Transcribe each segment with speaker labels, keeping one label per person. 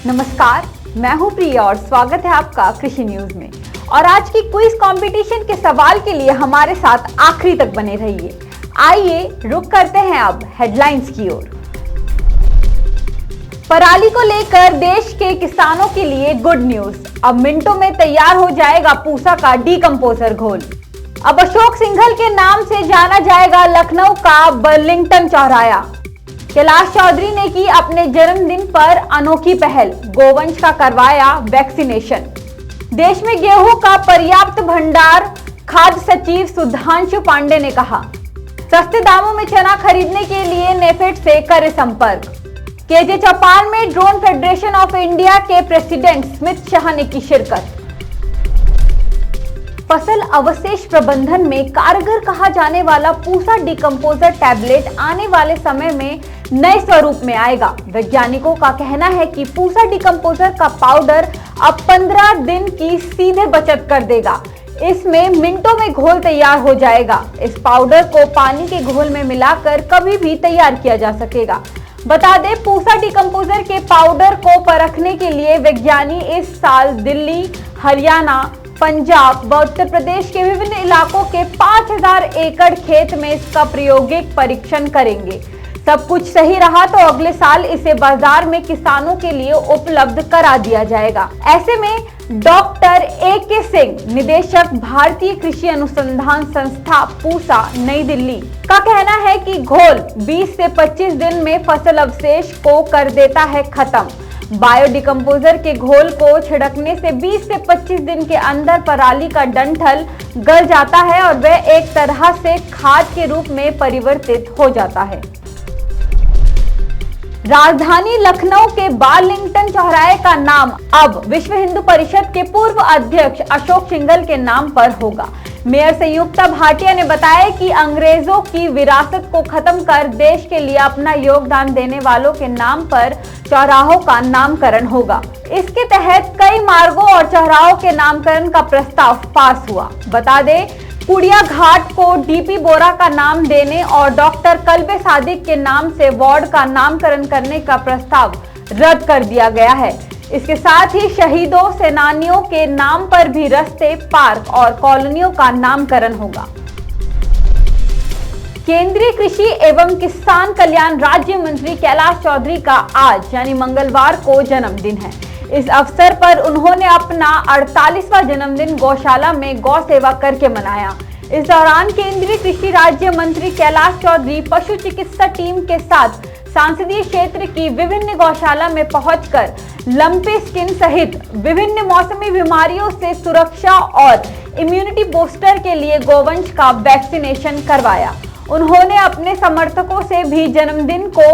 Speaker 1: नमस्कार, मैं हूं प्रिया और स्वागत है आपका कृषि न्यूज में। और आज की क्विज कंपटीशन के सवाल के लिए हमारे साथ आखिरी तक बने रहिए। आइए रुक करते हैं अब हेडलाइंस की ओर। पराली को लेकर देश के किसानों के लिए गुड न्यूज। अब मिनटों में तैयार हो जाएगा पूसा का डीकंपोजर घोल। अब अशोक सिंघल के नाम से जाना जाएगा लखनऊ का बर्लिंगटन चौराहा। कैलाश चौधरी ने की अपने जन्मदिन पर अनोखी पहल, गोवंश का करवाया वैक्सीनेशन। देश में गेहूं का पर्याप्त भंडार, खाद्य सचिव सुधांशु पांडे ने कहा। सस्ते दामों में चना खरीदने के लिए नेफेड से करें संपर्क। केजे चौपाल में ड्रोन फेडरेशन ऑफ इंडिया के प्रेसिडेंट स्मित शाह ने की शिरकत। फसल अवशेष प्रबंधन में कारगर कहा जाने वाला पूसा डीकंपोजर टैबलेट आने वाले समय में नए स्वरूप में आएगा। वैज्ञानिकों का कहना है कि पूसा डीकंपोजर का पाउडर अब 15 दिन की सीधे बचत कर देगा। इसमें मिनटों में घोल तैयार हो जाएगा। इस पाउडर को पानी के घोल में मिलाकर कभी भी तैयार किया जा सकेगा। बता दें, पूसा डीकंपोजर के पाउडर को परखने के लिए वैज्ञानिक इस साल दिल्ली, हरियाणा, पंजाब व उत्तर प्रदेश के विभिन्न इलाकों के 5000 एकड़ खेत में इसका प्रायोगिक परीक्षण करेंगे। सब कुछ सही रहा तो अगले साल इसे बाजार में किसानों के लिए उपलब्ध करा दिया जाएगा। ऐसे में डॉक्टर A.K. सिंह, निदेशक भारतीय कृषि अनुसंधान संस्था पूसा, नई दिल्ली, का कहना है कि घोल 20 से 25 दिन में फसल अवशेष को कर देता है खत्म। बायो डीकंपोजर के घोल को छिड़कने से 20 से 25 दिन के अंदर पराली का डंठल गल जाता है और वह एक तरह से खाद के रूप में परिवर्तित हो जाता है। राजधानी लखनऊ के बर्लिंगटन चौराहे का नाम अब विश्व हिंदू परिषद के पूर्व अध्यक्ष अशोक सिंघल के नाम पर होगा। मेयर संयुक्ता भाटिया ने बताया कि अंग्रेजों की विरासत को खत्म कर देश के लिए अपना योगदान देने वालों के नाम पर चौराहों का नामकरण होगा। इसके तहत कई मार्गों और चौराहों के नामकरण का प्रस्ताव पास हुआ। बता दें, कुड़िया घाट को डीपी बोरा का नाम देने और डॉक्टर कल्बे सादिक के नाम से वार्ड का नामकरण करने का प्रस्ताव रद्द कर दिया गया है। इसके साथ ही शहीदों, सेनानियों के नाम पर भी रास्ते, पार्क और कॉलोनियों का नामकरण होगा। केंद्रीय कृषि एवं किसान कल्याण राज्य मंत्री कैलाश चौधरी का आज यानी मंगलवार को जन्मदिन है। इस अवसर पर उन्होंने अपना 48वां जन्मदिन गौशाला में गौ सेवा करके मनाया। इस दौरान केंद्रीय कृषि राज्य मंत्री कैलाश चौधरी पशु चिकित्सा टीम के साथ संसदीय क्षेत्र की विभिन्न गौशाला में पहुंचकर लंपी स्किन सहित विभिन्न मौसमी बीमारियों से सुरक्षा और इम्यूनिटी बूस्टर के लिए गोवंश का वैक्सीनेशन करवाया। उन्होंने अपने समर्थकों से भी जन्मदिन को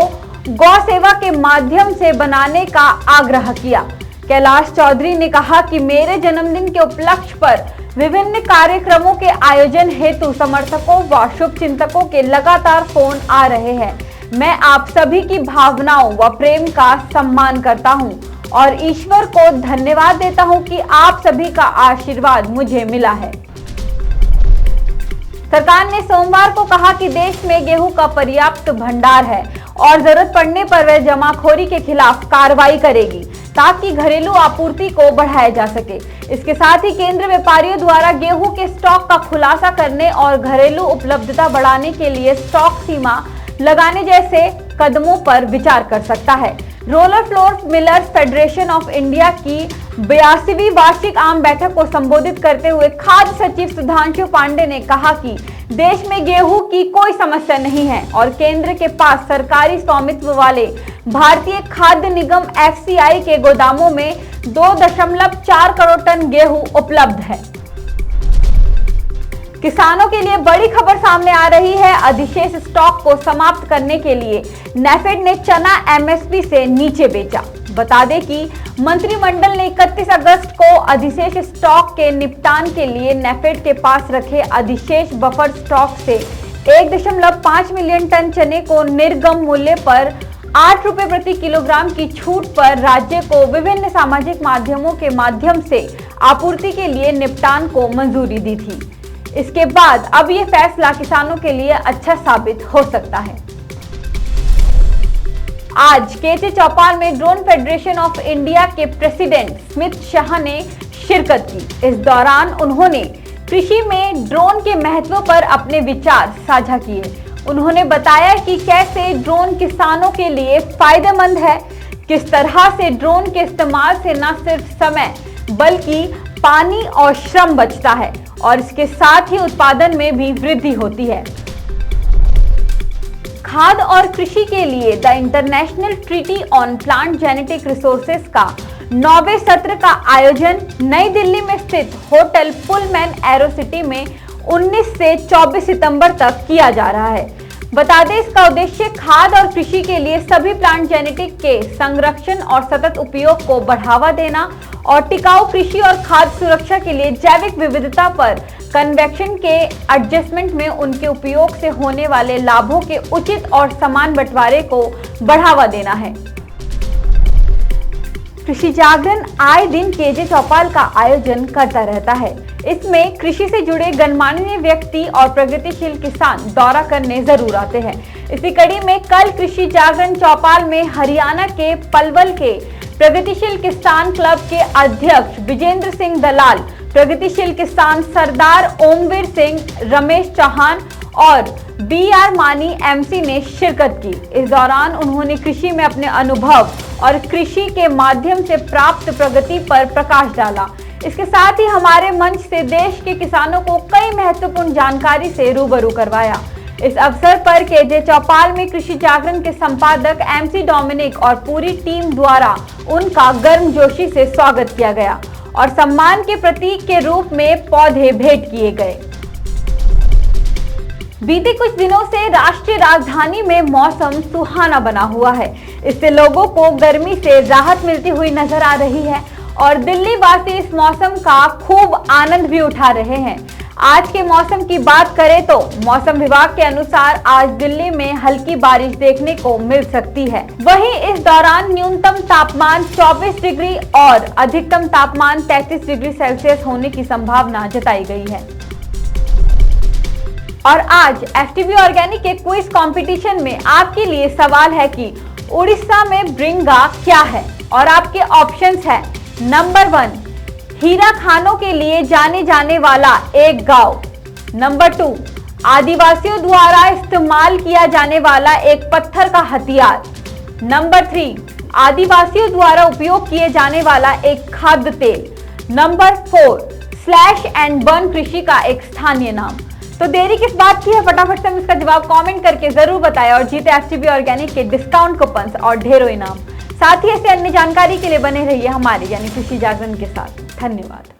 Speaker 1: गौ सेवा के माध्यम से बनाने का आग्रह किया। कैलाश चौधरी ने कहा कि मेरे जन्मदिन के उपलक्ष्य पर विभिन्न कार्यक्रमों के आयोजन हेतु समर्थकों व शुभचिंतकों के लगातार फोन आ रहे हैं। मैं आप सभी की भावनाओं व प्रेम का सम्मान करता हूं और ईश्वर को धन्यवाद देता हूं कि आप सभी का आशीर्वाद मुझे मिला है। सरकार ने सोमवार को कहा कि देश में गेहूं का पर्याप्त भंडार है और जरूरत पड़ने पर वह जमाखोरी के खिलाफ कार्रवाई करेगी ताकि घरेलू आपूर्ति को बढ़ाया जा सके। इसके साथ ही केंद्र व्यापारियों द्वारा गेहूं के स्टॉक का खुलासा करने और घरेलू उपलब्धता बढ़ाने के लिए स्टॉक सीमा लगाने जैसे कदमों पर विचार कर सकता है। Roller floor millers federation of India की 82वीं वार्षिक आम बैठक को संबोधित करते हुए खाद्य सचिव सुधांशु पांडे ने कहा कि देश में गेहूं की कोई समस्या नहीं है और केंद्र के पास सरकारी स्वामित्व वाले भारतीय खाद्य निगम FCI के गोदामों में 2.4 करोड़ टन गेहूं उपलब्ध है। किसानों के लिए बड़ी खबर सामने आ रही है। अधिशेष स्टॉक को समाप्त करने के लिए नेफेड ने चना MSP से नीचे बेचा। बता दें कि मंत्रिमंडल ने 31 अगस्त को अधिशेष स्टॉक के निपटान के लिए नेफेड के पास रखे अधिशेष बफर स्टॉक से 1.5 मिलियन टन चने को निर्गम मूल्य पर 8 रुपए प्रति किलोग्राम की छूट पर राज्य को विभिन्न सामाजिक माध्यमों के माध्यम से आपूर्ति के लिए निपटान को मंजूरी दी थी। इसके बाद अब ये फैसला किसानों के लिए अच्छा साबित हो सकता है। आज केजे चौपाल में ड्रोन फेडरेशन ऑफ इंडिया के प्रेसिडेंट स्मित शाह ने शिरकत की। इस दौरान उन्होंने कृषि में ड्रोन के महत्व पर अपने विचार साझा किए। उन्होंने बताया कि कैसे ड्रोन किसानों के लिए फायदेमंद है, किस तरह से ड्रोन के इस्तेमाल से न सिर्फ समय बल्कि पानी और श्रम बचता है और इसके साथ ही उत्पादन में भी वृद्धि होती है। खाद्य और कृषि के लिए the international treaty on plant genetic resources का 9वें सत्र का आयोजन नई दिल्ली में स्थित होटल पुलमैन एरो सिटी में 19 से 24 सितंबर तक किया जा रहा है। बता दें, इसका उद्देश्य खाद्य और कृषि के लिए सभी प्लांट जेनेटिक के संरक्षण और सतत उपयोग को बढ़ावा देना और टिकाऊ कृषि और खाद्य सुरक्षा के लिए जैविक विविधता पर कन्वेक्शन के एडजस्टमेंट में उनके उपयोग से होने वाले लाभों के उचित और समान बंटवारे को बढ़ावा देना है। कृषि जागरण आए दिन केजे चौपाल का आयोजन करता रहता है। इसमें कृषि से जुड़े गणमान्य व्यक्ति और प्रगतिशील किसान दौरा करने जरूर आते हैं। इसी कड़ी में कल कृषि जागरण चौपाल में हरियाणा के पलवल के प्रगतिशील किसान क्लब के अध्यक्ष विजेंद्र सिंह दलाल, प्रगतिशील किसान सरदार ओमवीर सिंह, रमेश चौहान और BR मानी MC ने शिरकत की। इस दौरान उन्होंने कृषि में अपने अनुभव और कृषि के माध्यम से प्राप्त प्रगति पर प्रकाश डाला। इसके साथ ही हमारे मंच से देश के किसानों को कई महत्वपूर्ण जानकारी से रूबरू करवाया। इस अवसर पर केजे चौपाल में कृषि जागरण के संपादक MC डोमिनिक और पूरी टीम द्वारा उनका गर्मजोशी से स्वागत किया गया और सम्मान के प्रतीक के रूप में पौधे भेंट किए गए। बीते कुछ दिनों से राष्ट्रीय राजधानी में मौसम सुहाना बना हुआ है। इससे लोगों को गर्मी से राहत मिलती हुई नजर आ रही है और दिल्ली वासी इस मौसम का खूब आनंद भी उठा रहे हैं। आज के मौसम की बात करें तो मौसम विभाग के अनुसार आज दिल्ली में हल्की बारिश देखने को मिल सकती है। वहीं इस दौरान न्यूनतम तापमान 24 डिग्री और अधिकतम तापमान 33 डिग्री सेल्सियस होने की संभावना जताई गई है। और आज FTV ऑर्गेनिक के क्विज कंपटीशन में आपके लिए सवाल है कि उड़ीसा में ब्रिंगा क्या है और आपके ऑप्शंस है। नंबर 1, हीरा खानों के लिए जाने जाने वाला एक गांव। नंबर 2, आदिवासियों द्वारा इस्तेमाल किया जाने वाला एक पत्थर का हथियार। नंबर 3, आदिवासियों द्वारा उपयोग किए जाने वाला एक खाद्य तेल। नंबर 4, स्लैश एंड बर्न कृषि का एक स्थानीय नाम। तो देरी किस बात की है, फटाफट से हम इसका जवाब कमेंट करके जरूर बताएं और जीते FTV ऑर्गेनिक के डिस्काउंट कूपन्स और ढेरों इनाम। साथ ही ऐसे अन्य जानकारी के लिए बने रहिए हमारे यानी कृषि जागरण के साथ। धन्यवाद।